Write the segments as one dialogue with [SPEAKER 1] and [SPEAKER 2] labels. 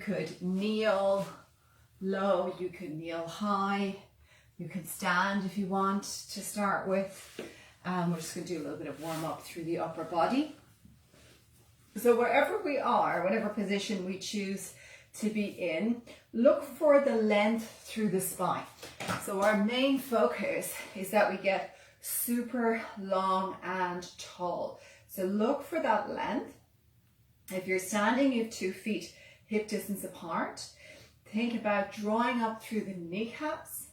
[SPEAKER 1] could kneel low, you could kneel high, you can stand if you want to start with. We're just going to do a little bit of warm up through the upper body. So wherever we are, whatever position we choose to be in, look for the length through the spine. So our main focus is that we get super long and tall. So look for that length. If you're standing, you have 2 feet hip distance apart. Think about drawing up through the kneecaps.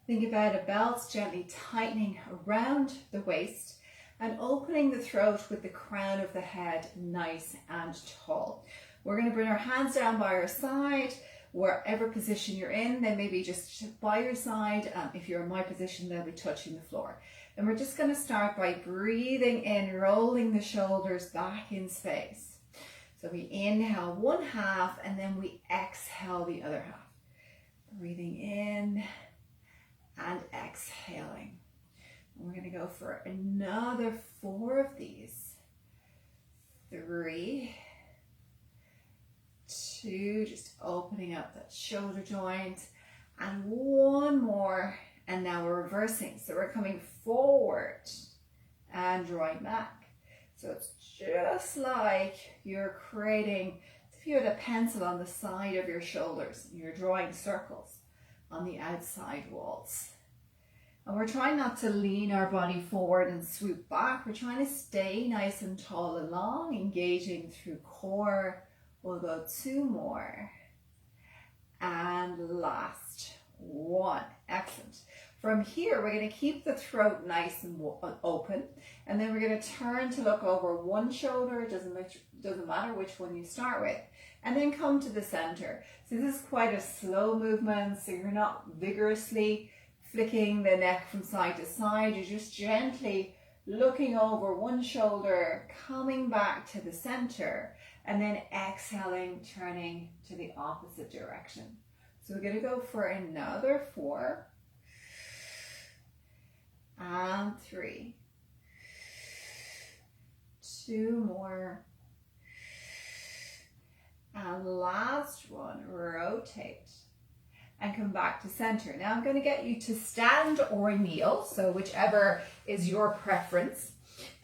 [SPEAKER 1] Think about a belt gently tightening around the waist and opening the throat with the crown of the head nice and tall. We're going to bring our hands down by our side, wherever position you're in. They may be just by your side. If you're in my position, they'll be touching the floor. And we're just going to start by breathing in, rolling the shoulders back in space. So we inhale 1/2 and then we exhale the other half. Breathing in and exhaling. And we're going to go for another 4 of these. 3, 2, just opening up that shoulder joint, and 1 more, and now we're reversing. So we're coming forward and drawing back. So it's just like you're creating, if you had a pencil on the side of your shoulders, you're drawing circles on the outside walls. And we're trying not to lean our body forward and swoop back. We're trying to stay nice and tall and long, engaging through core. We'll go 2 more. And last 1. Excellent. From here, we're going to keep the throat nice and open. And then we're going to turn to look over one shoulder. It doesn't matter which one you start with. And then come to the center. So this is quite a slow movement. So you're not vigorously flicking the neck from side to side. You're just gently looking over one shoulder, coming back to the center, and then exhaling, turning to the opposite direction. So we're going to go for another 4 and 3, 2 more, and last one. Rotate and come back to center. Now I'm going to get you to stand or kneel, so whichever is your preference.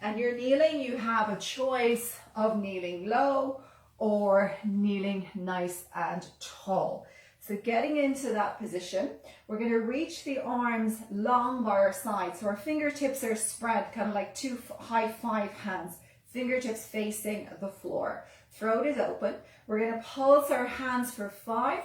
[SPEAKER 1] And you're kneeling, you have a choice of kneeling low or kneeling nice and tall. So getting into that position, we're going to reach the arms long by our side. So our fingertips are spread, kind of like 2 high 5 hands, fingertips facing the floor. Throat is open. We're going to pulse our hands for 5,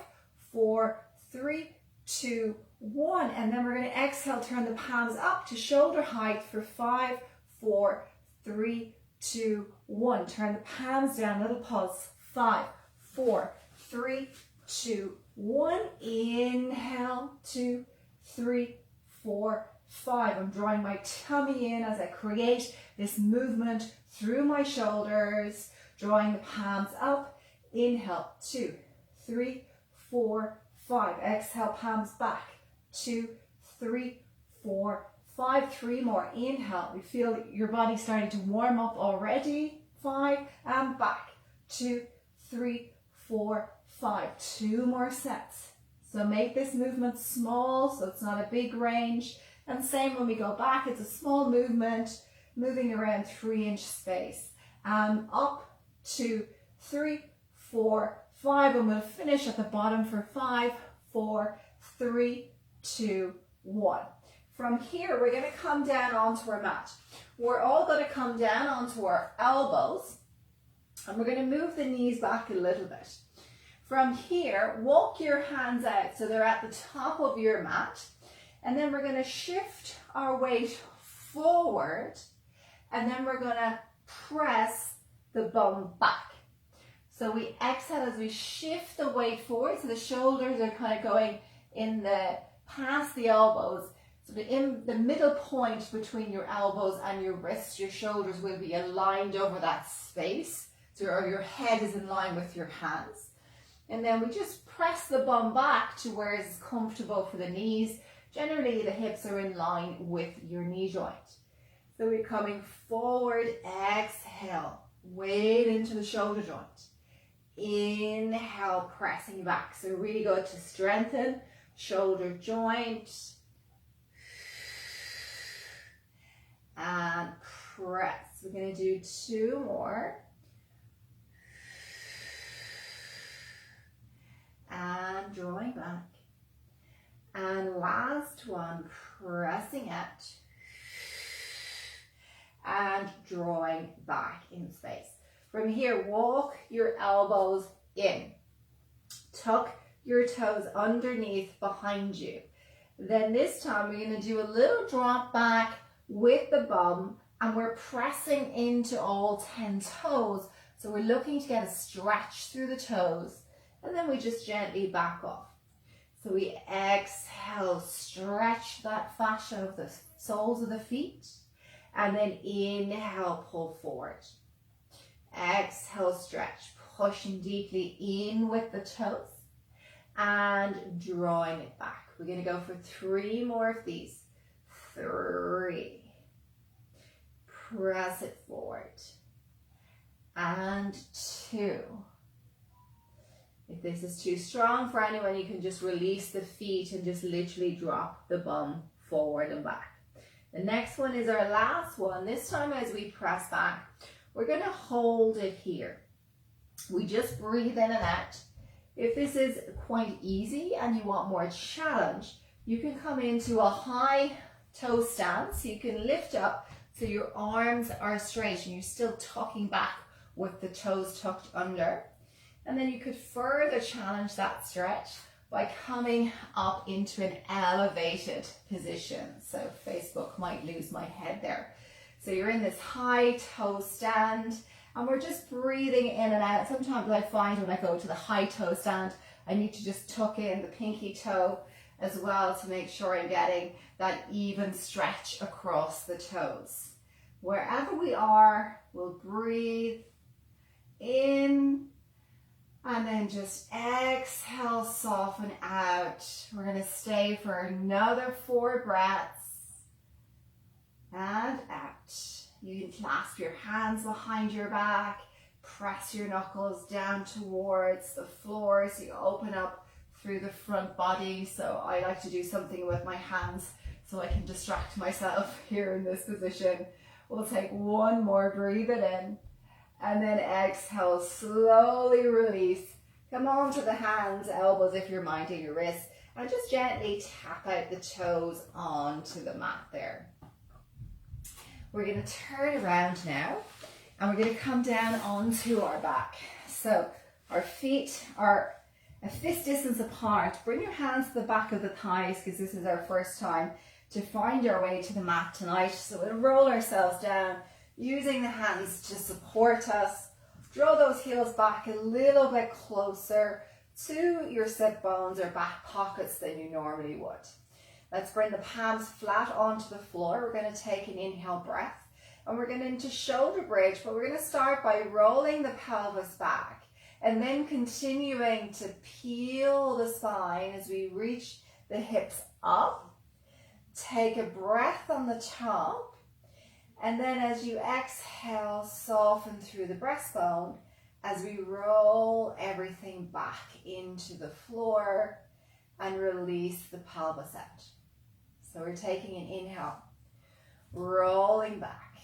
[SPEAKER 1] 4, 3, 2, 1. And then we're going to exhale, turn the palms up to shoulder height for 5, 4, 3, 2, 1. Turn the palms down, little pulse. 5, 4, 3, 2, 1. Inhale, 2, 3, 4, 5. I'm drawing my tummy in as I create this movement through my shoulders, drawing the palms up. Inhale, 2, 3, 4, 5. Exhale, palms back. 2, 3, 4, 5. 3 more. Inhale. We feel your body starting to warm up already. 5 and back. 2, 3, 4, 5. 2 more sets. So make this movement small, so it's not a big range. And same when we go back, it's a small movement, moving around 3-inch space. Up, 2, 3, 4, 5. I'm going to finish at the bottom for 5, 4, 3, 2, 1. From here, we're going to come down onto our mat. We're all going to come down onto our elbows, and we're going to move the knees back a little bit. From here, walk your hands out so they're at the top of your mat, and then we're going to shift our weight forward, and then we're going to press the bum back. So we exhale as we shift the weight forward, so the shoulders are kind of going in past the elbows. So in the middle point between your elbows and your wrists, your shoulders will be aligned over that space. So your head is in line with your hands. And then we just press the bum back to where it's comfortable for the knees. Generally, the hips are in line with your knee joint. So we're coming forward, exhale, weight into the shoulder joint. inhale, pressing back. So really good to strengthen shoulder joint. And press. We're going to do 2 more. And drawing back. And last one, pressing out. And drawing back in space. From here, walk your elbows in. Tuck your toes underneath behind you. Then this time we're going to do a little drop back with the bum, and we're pressing into all 10 toes. So we're looking to get a stretch through the toes, and then we just gently back off. So we exhale, stretch that fascia of the soles of the feet, and then inhale, pull forward. Exhale, stretch, pushing deeply in with the toes and drawing it back. We're going to go for 3 more of these. 3. Press it forward. And 2. If this is too strong for anyone, you can just release the feet and just literally drop the bum forward and back. The next one is our last one. This time as we press back, we're going to hold it here. We just breathe in and out. If this is quite easy and you want more challenge, you can come into a high toe stance. You can lift up so your arms are straight and you're still tucking back with the toes tucked under. And then you could further challenge that stretch by coming up into an elevated position. So Facebook might lose my head there. So you're in this high toe stand and we're just breathing in and out. Sometimes I find when I go to the high toe stand, I need to just tuck in the pinky toe as well to make sure I'm getting that even stretch across the toes. Wherever we are, we'll breathe in and then just exhale, soften out. We're going to stay for another 4 breaths and out. You can clasp your hands behind your back, press your knuckles down towards the floor so you open up through the front body. So I like to do something with my hands so I can distract myself here in this position. We'll take 1 more, breathe it in, and then exhale, slowly release. Come on to the hands, elbows if you're minding your wrists, and just gently tap out the toes onto the mat there. We're going to turn around now, and we're going to come down onto our back. So our feet are a fist distance apart. Bring your hands to the back of the thighs because this is our first time to find our way to the mat tonight. So we'll roll ourselves down using the hands to support us. Draw those heels back a little bit closer to your sit bones or back pockets than you normally would. Let's bring the palms flat onto the floor. We're going to take an inhale breath and we're going into shoulder bridge, but we're going to start by rolling the pelvis back and then continuing to peel the spine as we reach the hips up. Take a breath on the top, and then as you exhale, soften through the breastbone as we roll everything back into the floor and release the pelvis out. So we're taking an inhale, rolling back,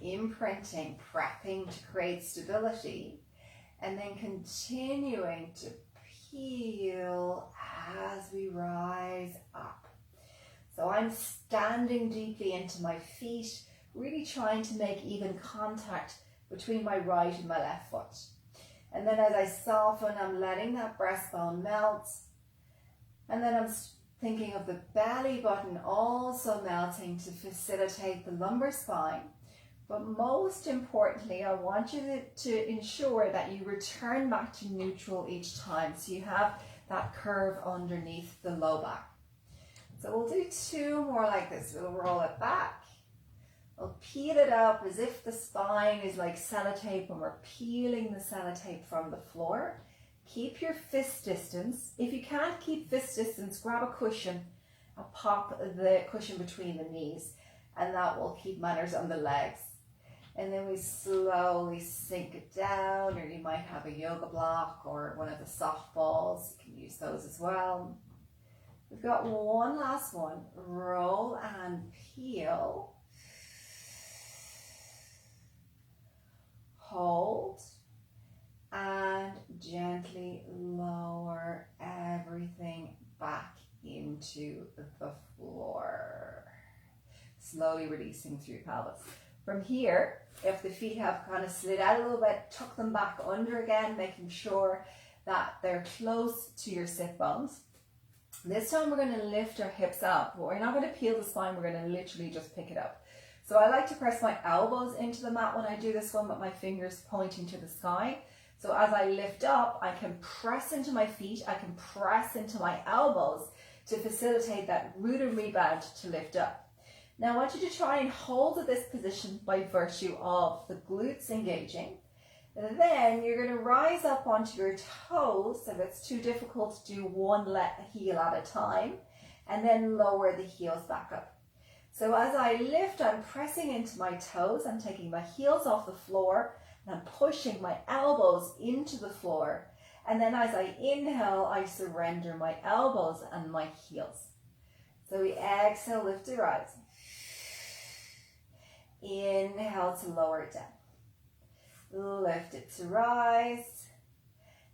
[SPEAKER 1] imprinting, prepping to create stability, and then continuing to peel as we rise up. So I'm standing deeply into my feet, really trying to make even contact between my right and my left foot. And then as I soften, I'm letting that breastbone melt. And then I'm thinking of the belly button also melting to facilitate the lumbar spine. But most importantly, I want you to ensure that you return back to neutral each time. So you have that curve underneath the low back. So we'll do 2 more like this. We'll roll it back. We'll peel it up as if the spine is like sellotape and we're peeling the sellotape from the floor. Keep your fist distance. If you can't keep fist distance, grab a cushion and pop the cushion between the knees, and that will keep manners on the legs. And then we slowly sink it down, or you might have a yoga block or one of the soft balls. You can use those as well. We've got one last one. Roll and peel. Hold. And gently lower everything back into the floor. Slowly releasing through your pelvis. From here, if the feet have kind of slid out a little bit, tuck them back under again, making sure that they're close to your sit bones. This time we're going to lift our hips up. We're not going to peel the spine, we're going to literally just pick it up. So I like to press my elbows into the mat when I do this one, with my fingers pointing to the sky. So as I lift up, I can press into my feet, I can press into my elbows to facilitate that root and rebound to lift up. Now I want you to try and hold this position by virtue of the glutes engaging. And then you're going to rise up onto your toes. If it's too difficult, to do one heel at a time, and then lower the heels back up. So as I lift, I'm pressing into my toes, I'm taking my heels off the floor, and I'm pushing my elbows into the floor. And then as I inhale, I surrender my elbows and my heels. So we exhale, lift to rise. Inhale to lower it down. Lift it to rise.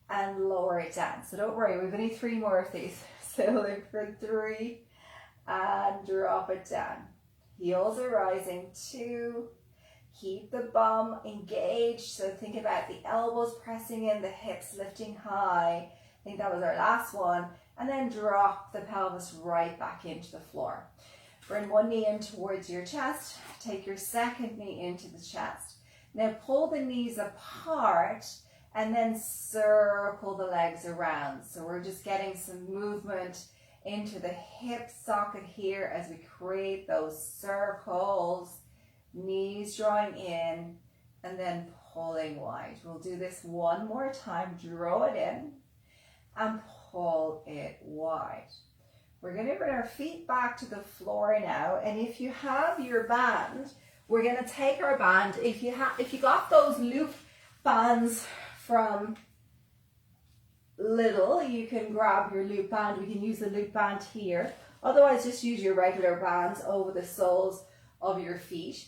[SPEAKER 1] And lower it down. So don't worry, we've only 3 more of these. So look for 3 and drop it down. Heels are rising. 2. Keep the bum engaged. So think about the elbows pressing in, the hips lifting high. I think that was our last one. And then drop the pelvis right back into the floor. Bring one knee in towards your chest. Take your second knee into the chest. Now pull the knees apart and then circle the legs around. So we're just getting some movement into the hip socket here as we create those circles. Knees drawing in and then pulling wide. We'll do this one more time. Draw it in and pull it wide. We're going to bring our feet back to the floor now, and if you have your band, we're going to take our band. If you got those loop bands from Lidl, you can grab your loop band. We can use the loop band here. Otherwise, just use your regular bands over the soles of your feet.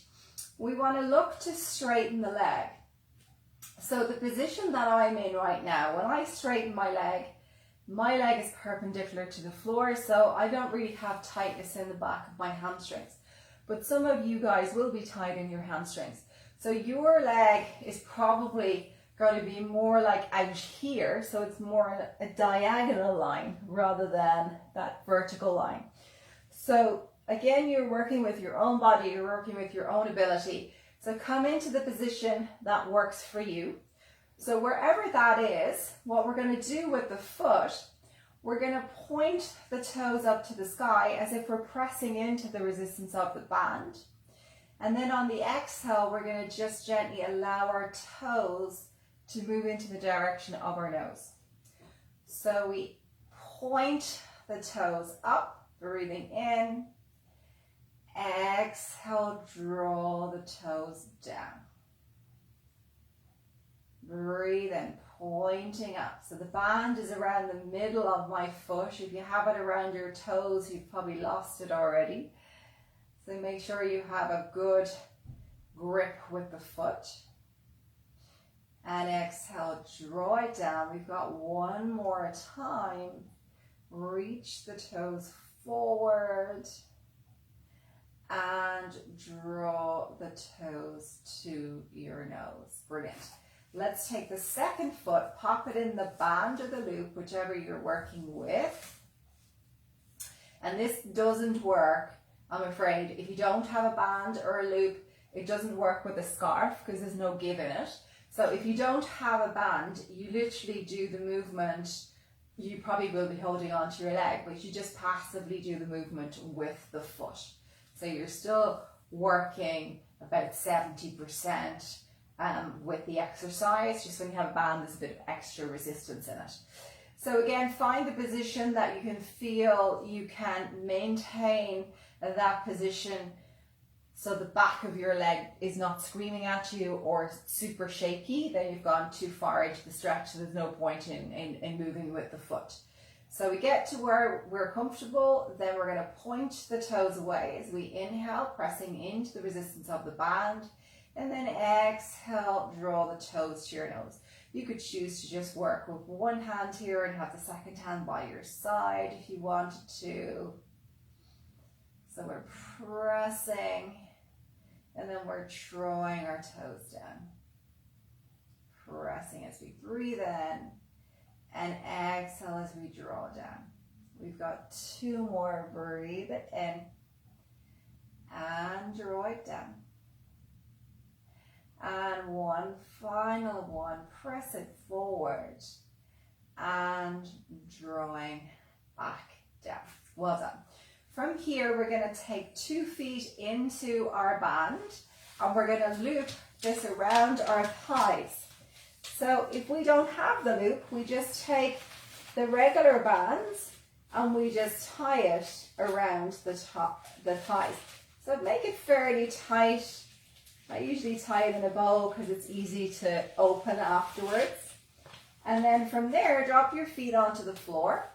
[SPEAKER 1] We want to look to straighten the leg. So the position that I'm in right now, when I straighten my leg is perpendicular to the floor, so I don't really have tightness in the back of my hamstrings. But some of you guys will be tight in your hamstrings. So your leg is probably going to be more like out here, so it's more a diagonal line rather than that vertical line. So again, you're working with your own body, you're working with your own ability. So come into the position that works for you. So wherever that is, what we're going to do with the foot, we're going to point the toes up to the sky as if we're pressing into the resistance of the band. And then on the exhale, we're going to just gently allow our toes to move into the direction of our nose. So we point the toes up, breathing in. Exhale, draw the toes down. Breathe in, pointing up. So the band is around the middle of my foot. If you have it around your toes, you've probably lost it already. So make sure you have a good grip with the foot. And exhale, draw it down. We've got one more time. Reach the toes forward. And draw the toes to your nose. Brilliant. Let's take the second foot, pop it in the band or the loop, whichever you're working with. And this doesn't work, I'm afraid. If you don't have a band or a loop, it doesn't work with a scarf because there's no give in it. So if you don't have a band, you literally do the movement. You probably will be holding onto your leg, but you just passively do the movement with the foot. So you're still working about 70% with the exercise. Just when you have a band, there's a bit of extra resistance in it. So again, find the position that you can feel you can maintain that position so the back of your leg is not screaming at you or super shaky, then you've gone too far into the stretch, so there's no point in moving with the foot. So we get to where we're comfortable, then we're going to point the toes away as we inhale, pressing into the resistance of the band, and then exhale, draw the toes to your nose. You could choose to just work with one hand here and have the second hand by your side if you wanted to. So we're pressing, and then we're drawing our toes down. Pressing as we breathe in, and exhale as we draw down. We've got 2 more. Breathe it in, and draw it down. And one final one. Press it forward, and drawing back down. Well done. From here, we're going to take 2 feet into our band, and we're going to loop this around our thighs. So if we don't have the loop, we just take the regular bands and we just tie it around the thighs. So make it fairly tight. I usually tie it in a bow because it's easy to open afterwards. And then from there, drop your feet onto the floor.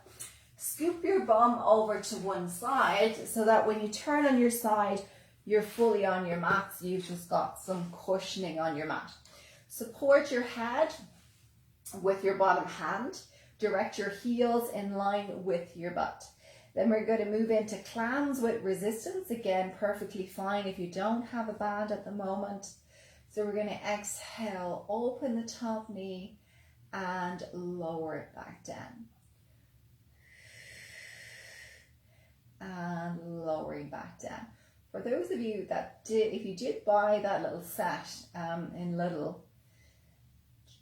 [SPEAKER 1] Scoop your bum over to one side so that when you turn on your side, you're fully on your mat. So you've just got some cushioning on your mat. Support your head with your bottom hand. Direct your heels in line with your butt. Then we're going to move into clams with resistance. Again, perfectly fine if you don't have a band at the moment. So we're going to exhale, open the top knee and lower it back down. And lowering back down. For those of you that if you did buy that little set in Lidl,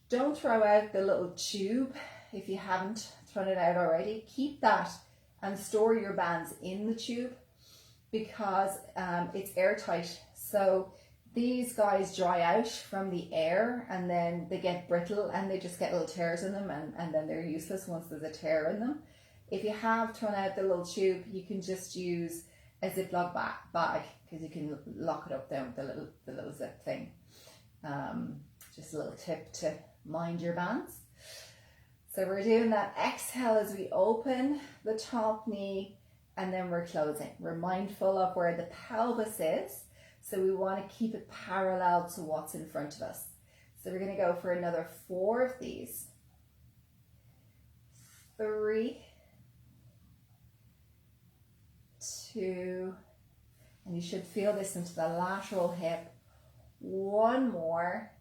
[SPEAKER 1] don't throw out the little tube if you haven't thrown it out already. Keep that and store your bands in the tube because it's airtight. So these guys dry out from the air and then they get brittle and they just get little tears in them and then they're useless once there's a tear in them. If you have thrown out the little tube, you can just use a Ziploc bag because you can lock it up there with the little zip thing. Just a little tip to mind your bands. So we're doing that exhale as we open the top knee and then we're closing. We're mindful of where the pelvis is. So we want to keep it parallel to what's in front of us. So we're going to go for another 4 of these. 3, 2, and you should feel this into the lateral hip. 1 more,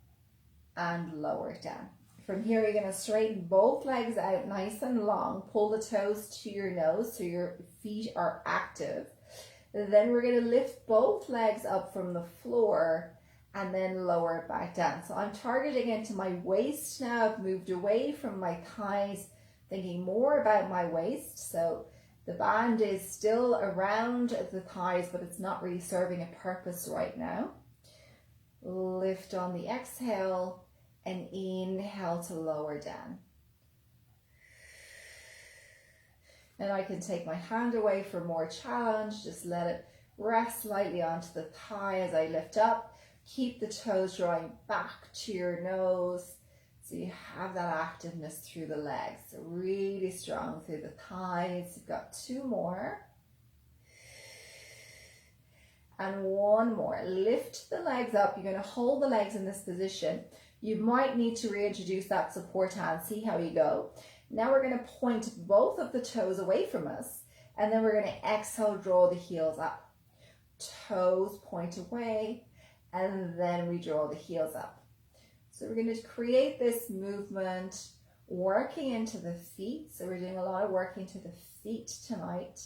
[SPEAKER 1] and lower it down. From here, you're going to straighten both legs out nice and long. Pull the toes to your nose so your feet are active. Then we're going to lift both legs up from the floor and then lower it back down. So I'm targeting into my waist now. I've moved away from my thighs, thinking more about my waist. So the band is still around the thighs, but it's not really serving a purpose right now. Lift on the exhale and inhale to lower down. And I can take my hand away for more challenge. Just let it rest lightly onto the thigh as I lift up. Keep the toes drawing back to your nose so you have that activeness through the legs. So really strong through the thighs. You've got 2 more. And 1 more. Lift the legs up. You're going to hold the legs in this position. You might need to reintroduce that support hand. See how you go. Now we're going to point both of the toes away from us. And then we're going to exhale, draw the heels up. Toes point away. And then we draw the heels up. So we're going to create this movement working into the feet. So we're doing a lot of work into the feet tonight.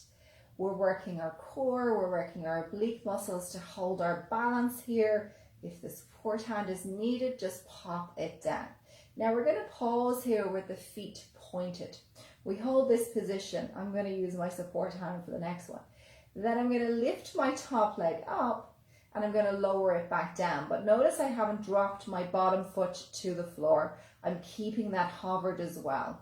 [SPEAKER 1] We're working our core, we're working our oblique muscles to hold our balance here. If the support hand is needed, just pop it down. Now we're going to pause here with the feet pointed. We hold this position. I'm going to use my support hand for the next one. Then I'm going to lift my top leg up and I'm going to lower it back down. But notice I haven't dropped my bottom foot to the floor. I'm keeping that hovered as well.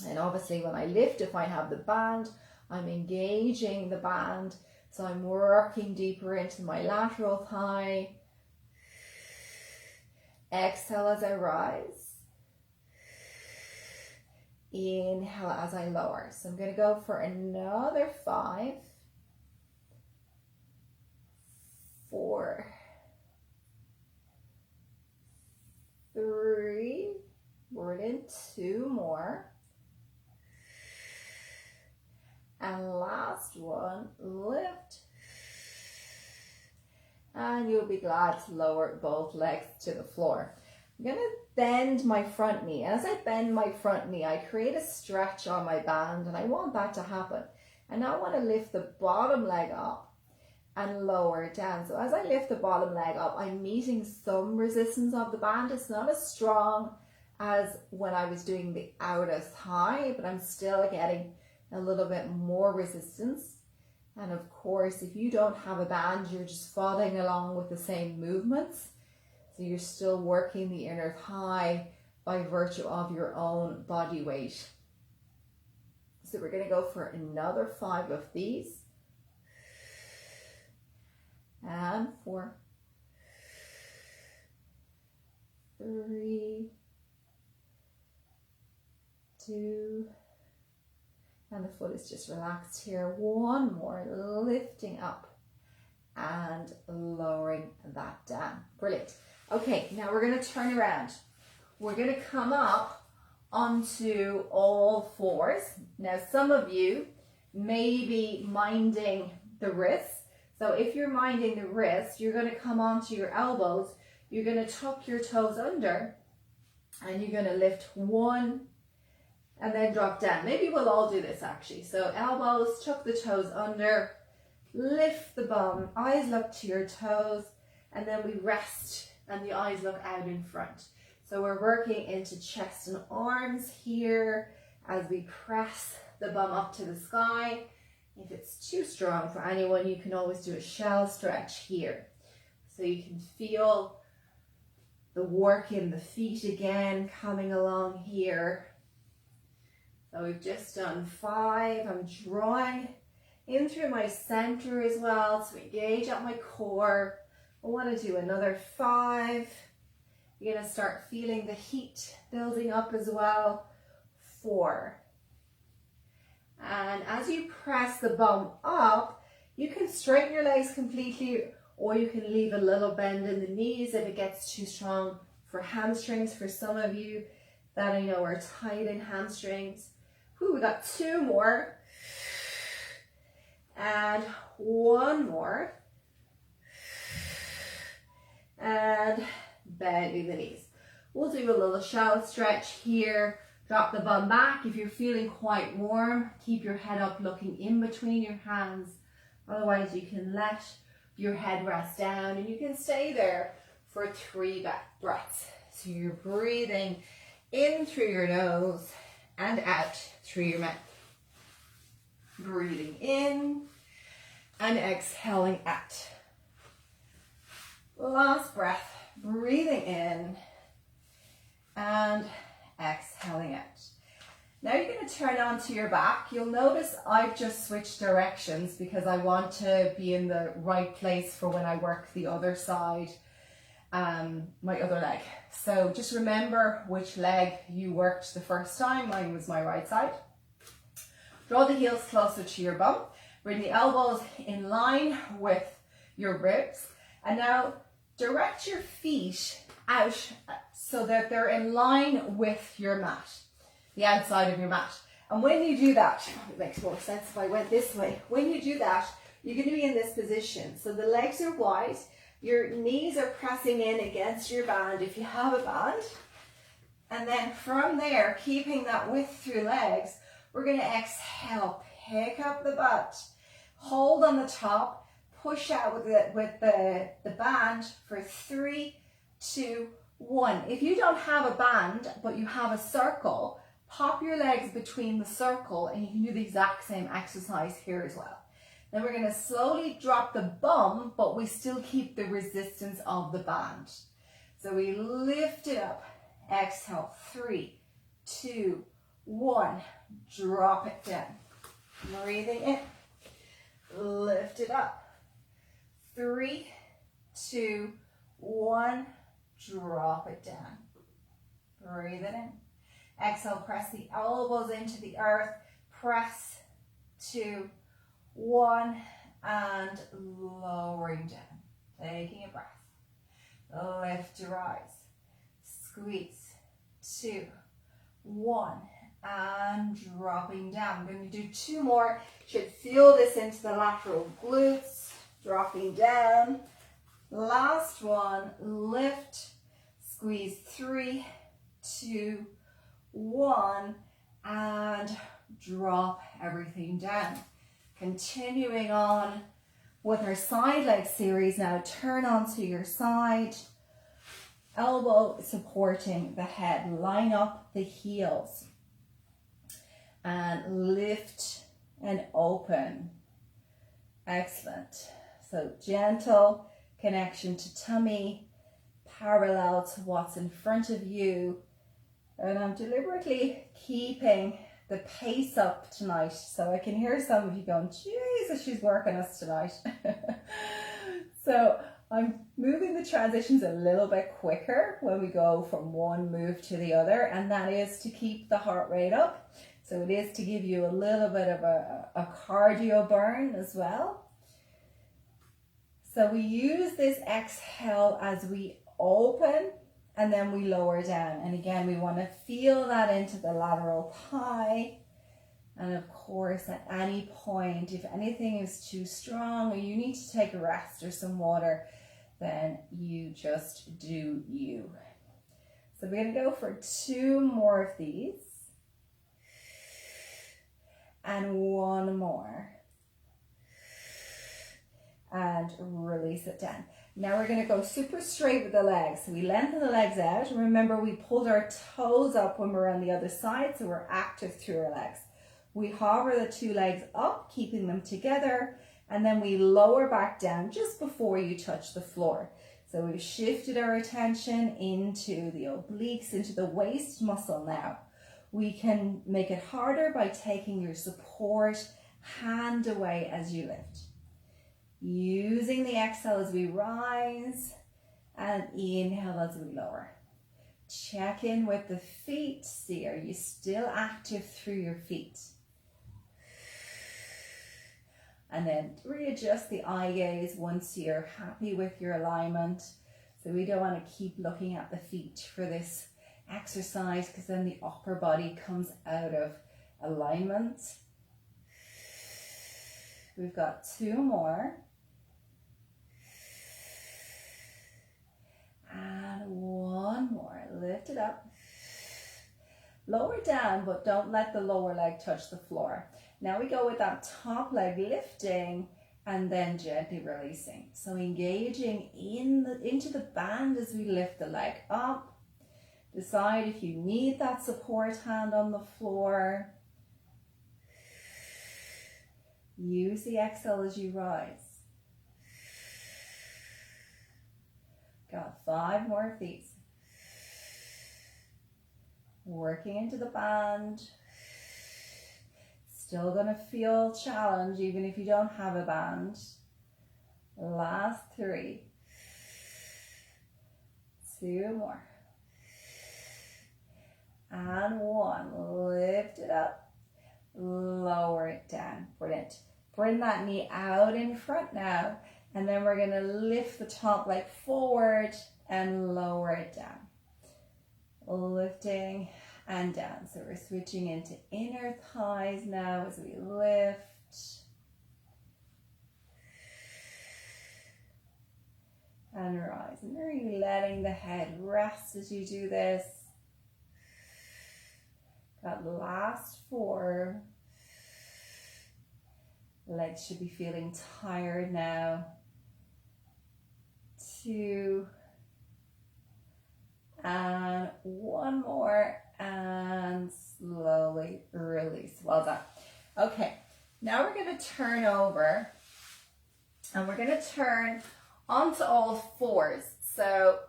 [SPEAKER 1] And obviously when I lift, if I have the band, I'm engaging the band So I'm working deeper into my lateral thigh. Exhale as I rise. Inhale as I lower. So I'm going to go for another 5, 4, 3, we're in 2 more. And last one, lift. And you'll be glad to lower both legs to the floor. I'm going to bend my front knee. As I bend my front knee, I create a stretch on my band, and I want that to happen. And now I want to lift the bottom leg up and lower it down. So as I lift the bottom leg up, I'm meeting some resistance of the band. It's not as strong as when I was doing the outer thigh, but I'm still getting a little bit more resistance. And of course, if you don't have a band, you're just following along with the same movements. So you're still working the inner thigh by virtue of your own body weight. So we're going to go for another 5 of these. And 4, 3, 2, and the foot is just relaxed here. 1 more, lifting up and lowering that down. Brilliant. Okay, now we're going to turn around. We're going to come up onto all 4s. Now some of you may be minding the wrists. So if you're minding the wrists, you're going to come onto your elbows. You're going to tuck your toes under and you're going to lift 1 and then drop down. Maybe we'll all do this actually. So elbows, tuck the toes under, lift the bum, eyes look to your toes, and then we rest and the eyes look out in front. So we're working into chest and arms here as we press the bum up to the sky. If it's too strong for anyone, you can always do a shell stretch here. So you can feel the work in the feet again coming along here. So we've just done 5. I'm drawing in through my center as well to engage at my core. I want to do another 5. You're going to start feeling the heat building up as well. 4. And as you press the bum up, you can straighten your legs completely, or you can leave a little bend in the knees if it gets too strong for hamstrings. For some of you that I know are tight in hamstrings. Ooh, we got 2 more. And 1 more. And bending the knees. We'll do a little shallow stretch here. Drop the bum back. If you're feeling quite warm, keep your head up looking in between your hands. Otherwise, you can let your head rest down and you can stay there for 3 breaths. So you're breathing in through your nose and out through your mouth. Breathing in and exhaling out. Last breath, breathing in and exhaling out. Now you're going to turn onto your back. You'll notice I've just switched directions because I want to be in the right place for when I work the other side, my other leg. So just remember which leg you worked the first time. Mine was my right side. Draw the heels closer to your bum. Bring the elbows in line with your ribs. And now direct your feet out so that they're in line with your mat, the outside of your mat. And when you do that, it makes more sense if I went this way. When you do that, you're going to be in this position. So the legs are wide, your knees are pressing in against your band if you have a band. And then from there, keeping that width through legs, we're going to exhale, pick up the butt, hold on the top, push out with the band for 3, 2, 1. If you don't have a band, but you have a circle, pop your legs between the circle and you can do the exact same exercise here as well. Then we're going to slowly drop the bum, but we still keep the resistance of the band. So we lift it up, exhale, 3, 2, 1, drop it down. Breathing in lift it up. 3, 2, 1, drop it down. Breathe it in. Exhale, press the elbows into the earth. Press, 2, 1, and lowering down. Taking a breath. Lift your eyes. Squeeze, 2, 1, and dropping down. I'm going to do 2 more. Should feel this into the lateral glutes. Dropping down. Last one. Lift, squeeze, 3, 2, 1, and drop everything down. Continuing on with our side leg series now. Turn onto your side. Elbow supporting the head. Line up the heels. And lift and open. Excellent. So gentle connection to tummy, parallel to what's in front of you. And I'm deliberately keeping the pace up tonight. So I can hear some of you going, Jesus, she's working us tonight. So I'm moving the transitions a little bit quicker when we go from one move to the other. And that is to keep the heart rate up. So it is to give you a little bit of a cardio burn as well. So we use this exhale as we open and then we lower down. And again, we want to feel that into the lateral thigh. And of course, at any point, if anything is too strong or you need to take a rest or some water, then you just do you. So we're going to go for 2 more of these. And 1 more. And release it down. Now we're going to go super straight with the legs. So we lengthen the legs out. Remember, we pulled our toes up when we're on the other side, so we're active through our legs. We hover the 2 legs up, keeping them together, and then we lower back down just before you touch the floor. So we've shifted our attention into the obliques, into the waist muscle now. We can make it harder by taking your support hand away as you lift. Using the exhale as we rise and inhale as we lower. Check in with the feet. See, are you still active through your feet? And then readjust the eye gaze once you're happy with your alignment. So we don't want to keep looking at the feet for this exercise because then the upper body comes out of alignment. We've got 2 more. And 1 more. Lift it up. Lower down, but don't let the lower leg touch the floor. Now we go with that top leg lifting and then gently releasing. So engaging into the band as we lift the leg up. Decide if you need that support hand on the floor. Use the exhale as you rise. Got 5 more of these. Working into the band. Still gonna feel challenge even if you don't have a band. Last 3. 2 more. And 1. Lift it up. Lower it down. Brilliant. Bring that knee out in front now. And then we're going to lift the top leg forward and lower it down. Lifting and down. So we're switching into inner thighs now as we lift. And rise. And really letting the head rest as you do this. Got the last 4. Legs should be feeling tired now. 2. And 1 more. And slowly release. Well done. Okay, now we're going to turn over. And we're going to turn onto all 4s. So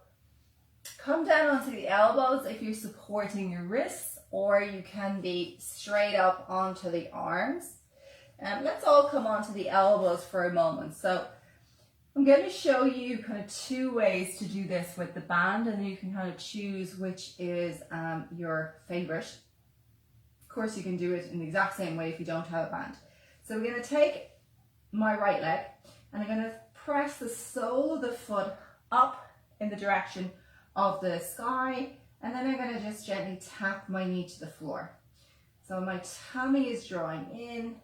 [SPEAKER 1] come down onto the elbows if you're supporting your wrists. Or you can be straight up onto the arms. Let's all come onto the elbows for a moment. So I'm going to show you kind of two ways to do this with the band, and you can kind of choose which is your favorite. Of course, you can do it in the exact same way if you don't have a band. So we're going to take my right leg and I'm going to press the sole of the foot up in the direction of the sky, and then I'm going to just gently tap my knee to the floor. So my tummy is drawing in,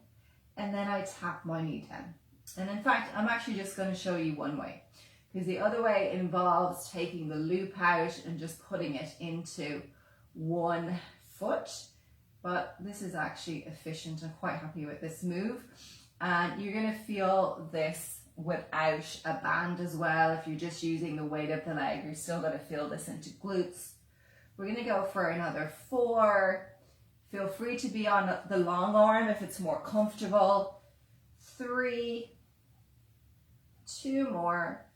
[SPEAKER 1] and then I tap my knee down. And in fact, I'm actually just going to show you one way, because the other way involves taking the loop out and just putting it into one foot. But this is actually efficient. I'm quite happy with this move. And you're going to feel this without a band as well. If you're just using the weight of the leg, you're still going to feel this into glutes. We're going to go for another 4. Feel free to be on the long arm if it's more comfortable. 3, 2 more,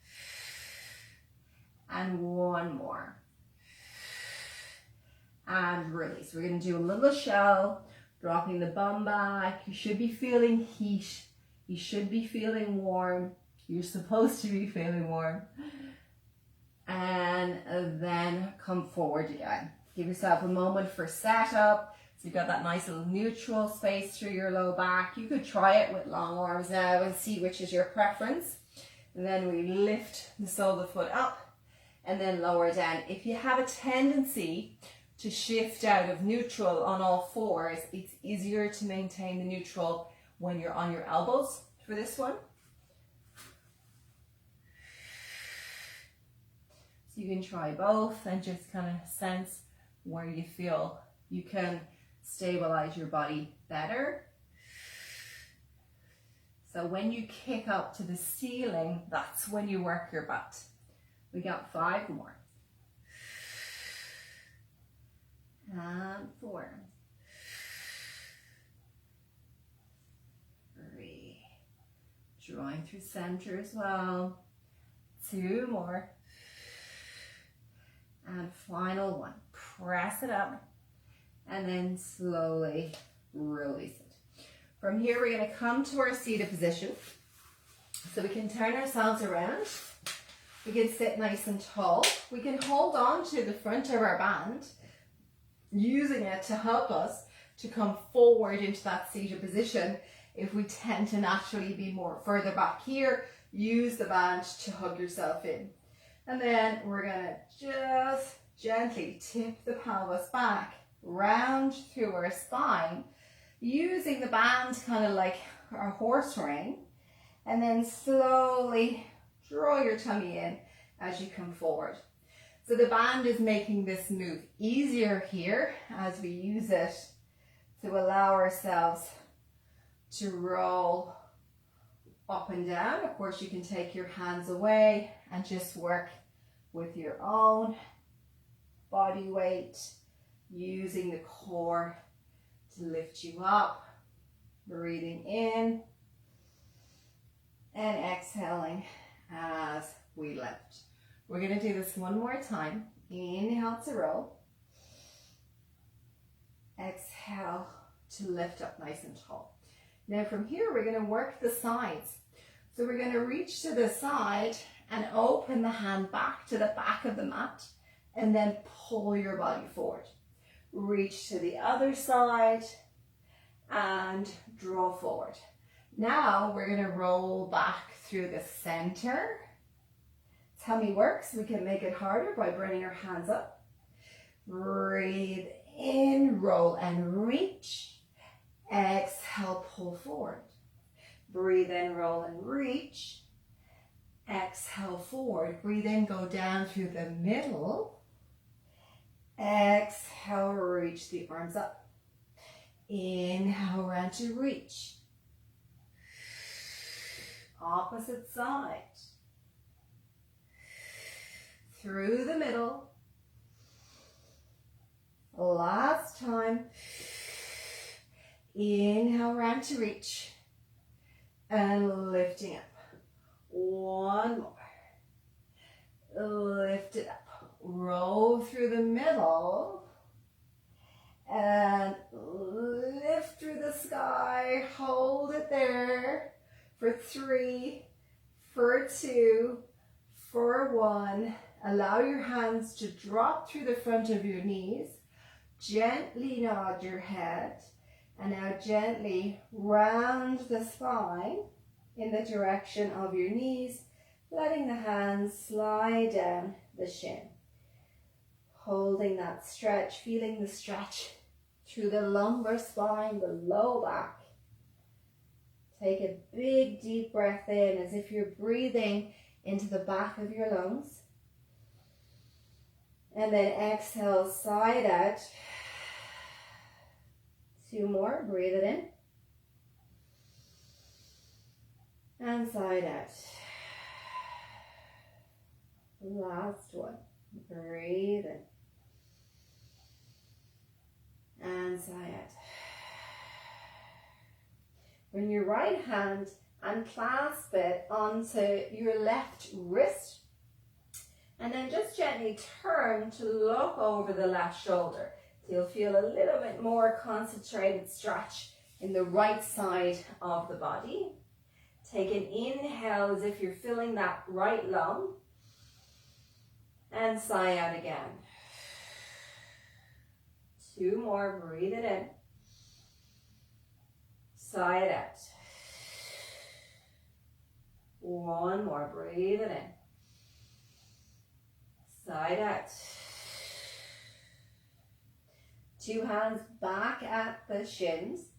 [SPEAKER 1] and 1 more. And release. We're going to do a little shell, dropping the bum back. You should be feeling heat. You should be feeling warm. You're supposed to be feeling warm. And then come forward again. Give yourself a moment for setup. So you've got that nice little neutral space through your low back. You could try it with long arms now and see which is your preference. And then we lift the sole of the foot up and then lower down. If you have a tendency to shift out of neutral on all fours, it's easier to maintain the neutral when you're on your elbows for this one. So you can try both and just kind of sense where you feel you can stabilize your body better. So when you kick up to the ceiling, that's when you work your butt. We got 5 more. And 4. 3. Drawing through center as well. 2 more. And final 1. Press it up and then slowly release it. From here, we're going to come to our seated position. So we can turn ourselves around. We can sit nice and tall. We can hold on to the front of our band, using it to help us to come forward into that seated position. If we tend to naturally be more further back here, use the band to hug yourself in. And then we're going to just gently tip the pelvis back, round through our spine, using the band kind of like a horse rein, and then slowly draw your tummy in as you come forward. So the band is making this move easier here as we use it to allow ourselves to roll up and down. Of course, you can take your hands away and just work with your own body weight, using the core to lift you up, breathing in and exhaling as we lift. We're going to do this one more time. Inhale to roll. Exhale to lift up nice and tall. Now from here, we're going to work the sides. So we're going to reach to the side and open the hand back to the back of the mat, and then pull your body forward. Reach to the other side and draw forward. Now we're going to roll back through the center. Tummy works. We can make it harder by bringing our hands up. Breathe in, roll and reach. Exhale, pull forward. Breathe in, roll and reach. Exhale, forward. Breathe in, go down through the middle. Exhale, reach the arms up. Inhale, round to reach. Opposite side. Through the middle. Last time. Inhale, round to reach. And lifting up. 1 more. Lift it up. Roll through the middle. And lift through the sky. Hold it there for 3, for 2, for 1. Allow your hands to drop through the front of your knees. Gently nod your head. And now gently round the spine in the direction of your knees, letting the hands slide down the shin. Holding that stretch, feeling the stretch through the lumbar spine, the low back. Take a big deep breath in as if you're breathing into the back of your lungs. And then exhale, side out. 2 more, breathe it in. And side out. Last one, breathe in. And side out. Bring your right hand and clasp it onto your left wrist. And then just gently turn to look over the left shoulder. So you'll feel a little bit more concentrated stretch in the right side of the body. Take an inhale as if you're filling that right lung. And sigh out again. 2 more, breathe it in. Sigh it out. 1 more, breathe it in. Sigh it out. 2 hands back at the shins.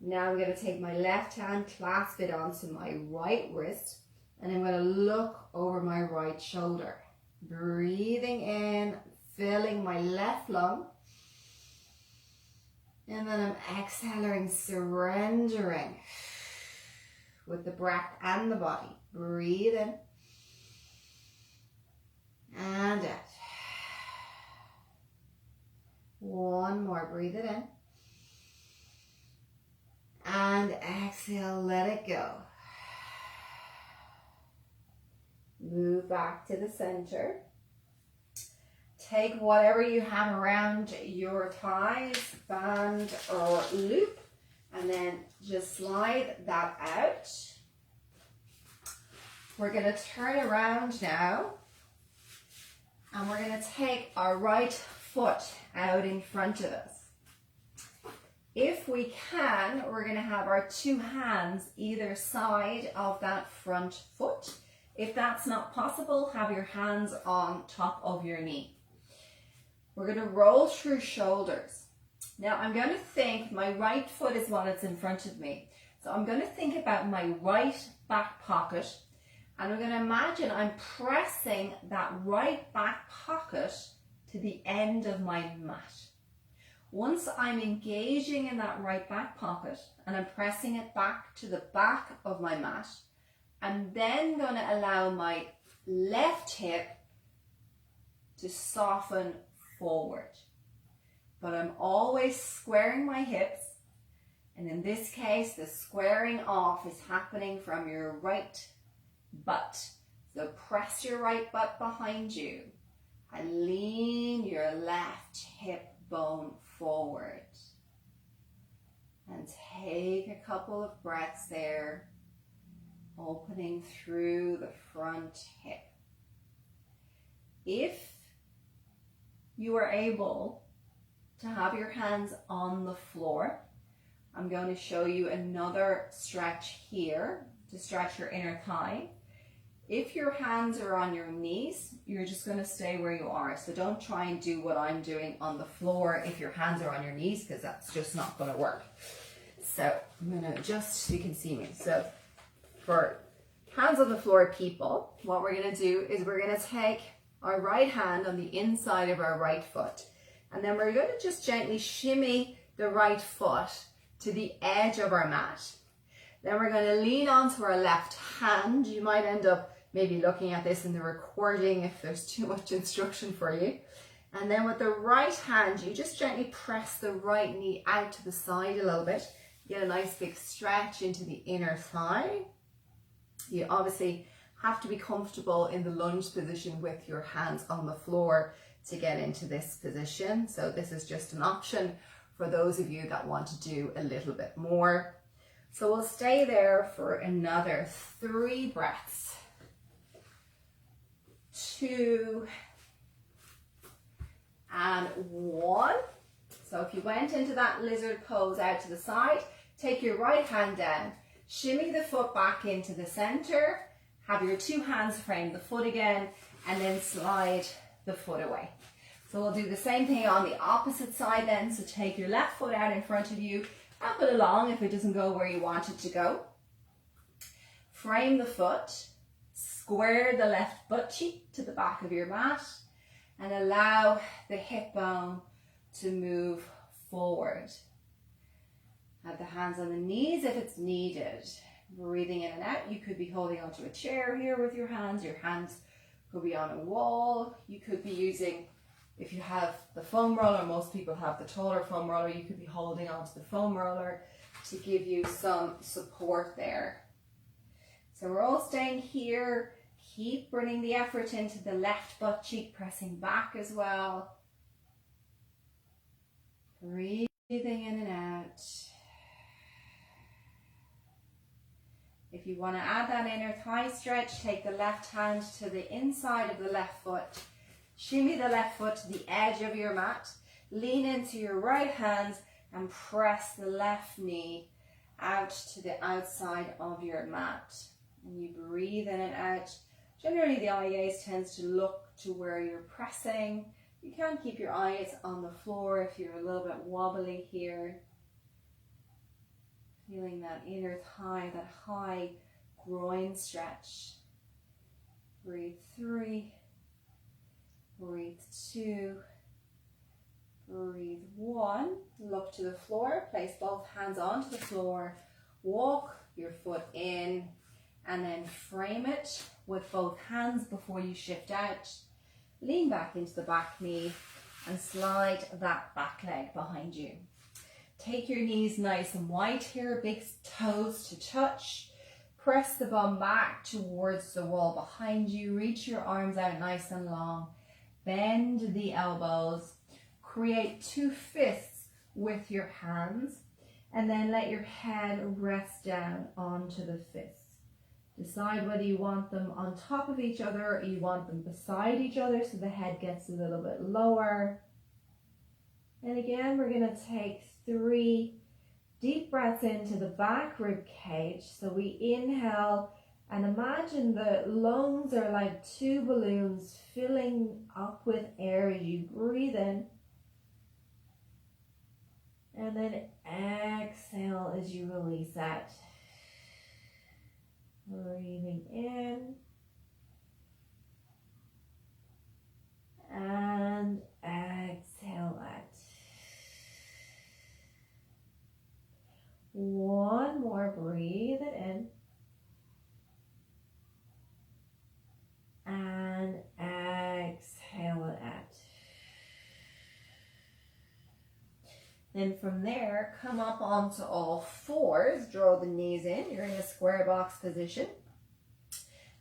[SPEAKER 1] Now I'm going to take my left hand, clasp it onto my right wrist, and I'm going to look over my right shoulder. Breathing in, filling my left lung. And then I'm exhaling, surrendering with the breath and the body. Breathe in. And out. 1 more, breathe it in. And exhale, let it go. Move back to the center. Take whatever you have around your thighs, band or loop, and then just slide that out. We're going to turn around now, and we're going to take our right foot out in front of us. If we can, we're going to have our 2 hands either side of that front foot. If that's not possible, have your hands on top of your knee. We're going to roll through shoulders. Now I'm going to think my right foot is what is in front of me. So I'm going to think about my right back pocket, and I'm going to imagine I'm pressing that right back pocket to the end of my mat. Once I'm engaging in that right back pocket and I'm pressing it back to the back of my mat, I'm then going to allow my left hip to soften forward. But I'm always squaring my hips, and in this case the squaring off is happening from your right butt. So press your right butt behind you and lean your left hip bone forward. And take a couple of breaths there, opening through the front hip. If you are able to have your hands on the floor, I'm going to show you another stretch here to stretch your inner thigh. If your hands are on your knees, you're just going to stay where you are. So don't try and do what I'm doing on the floor if your hands are on your knees, because that's just not going to work. So I'm going to adjust so you can see me. So for hands on the floor people, what we're going to do is we're going to take our right hand on the inside of our right foot, and then we're going to just gently shimmy the right foot to the edge of our mat. Then we're going to lean onto our left hand. You might end up maybe looking at this in the recording if there's too much instruction for you. And then with the right hand, you just gently press the right knee out to the side a little bit. Get a nice big stretch into the inner thigh. You obviously have to be comfortable in the lunge position with your hands on the floor to get into this position. So this is just an option for those of you that want to do a little bit more. So we'll stay there for another 3 breaths. 2 and 1. So if you went into that lizard pose out to the side, take your right hand down, shimmy the foot back into the center, have your 2 hands frame the foot again, and then slide the foot away. So we'll do the same thing on the opposite side then. So take your left foot out in front of you, up it along if it doesn't go where you want it to go. Frame the foot, square the left butt cheek to the back of your mat, and allow the hip bone to move forward. Have the hands on the knees if it's needed. Breathing in and out. You could be holding onto a chair here with your hands. Your hands could be on a wall. You could be using, if you have the foam roller, most people have the taller foam roller, you could be holding onto the foam roller to give you some support there. So we're all staying here. Keep bringing the effort into the left butt cheek, pressing back as well. Breathing in and out. If you want to add that inner thigh stretch, take the left hand to the inside of the left foot. Shimmy the left foot to the edge of your mat. Lean into your right hand and press the left knee out to the outside of your mat. And you breathe in and out. Generally, the eye gaze tends to look to where you're pressing. You can keep your eyes on the floor if you're a little bit wobbly here. Feeling that inner thigh, that high groin stretch. Breathe 3. Breathe 2. Breathe 1. Look to the floor. Place both hands onto the floor. Walk your foot in and then frame it with both hands before you shift out. Lean back into the back knee and slide that back leg behind you. Take your knees nice and wide here, big toes to touch. Press the bum back towards the wall behind you. Reach your arms out nice and long. Bend the elbows. Create 2 fists with your hands. And then let your head rest down onto the fists. Decide whether you want them on top of each other or you want them beside each other so the head gets a little bit lower. And again, we're going to take 3 deep breaths into the back rib cage. So we inhale and imagine the lungs are like 2 balloons filling up with air as you breathe in. And then exhale as you release out. Breathing in. And exhale out. 1 more, breathe it in. And exhale it out. Then from there, come up onto all 4s, draw the knees in, you're in a square box position.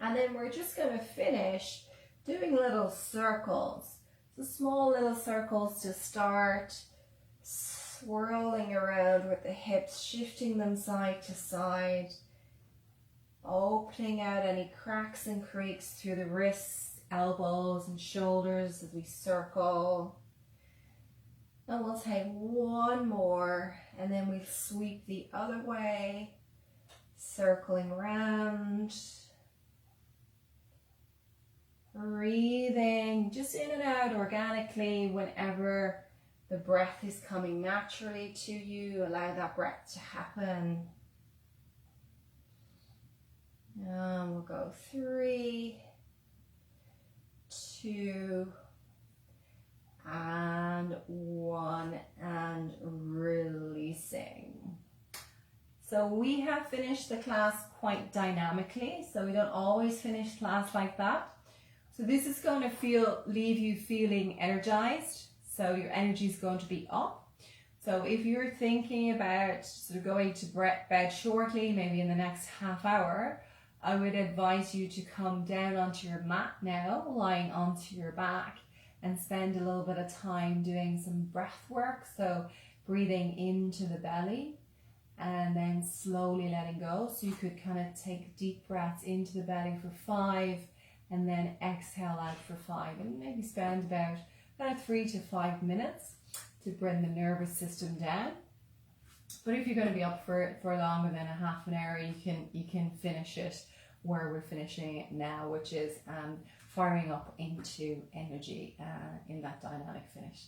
[SPEAKER 1] And then we're just going to finish doing little circles. So small little circles to start, swirling around with the hips, shifting them side to side, opening out any cracks and creaks through the wrists, elbows and shoulders as we circle. And we'll take 1 more and then we sweep the other way, circling around. Breathing just in and out organically whenever the breath is coming naturally to you. Allow that breath to happen. And we'll go 3, 2, and 1, and releasing. So we have finished the class quite dynamically, so we don't always finish class like that. So this is going to leave you feeling energized, so your energy is going to be up. So if you're thinking about sort of going to bed shortly, maybe in the next half hour, I would advise you to come down onto your mat now, lying onto your back, and spend a little bit of time doing some breath work. So
[SPEAKER 2] breathing into the belly and then slowly letting go. So you could kind of take deep breaths into the belly for 5 and then exhale out for 5, and maybe spend about 3 to 5 minutes to bring the nervous system down. But if you're going to be up for longer than a half an hour, you can finish it where we're finishing it now, which is firing up into energy in that dynamic finish.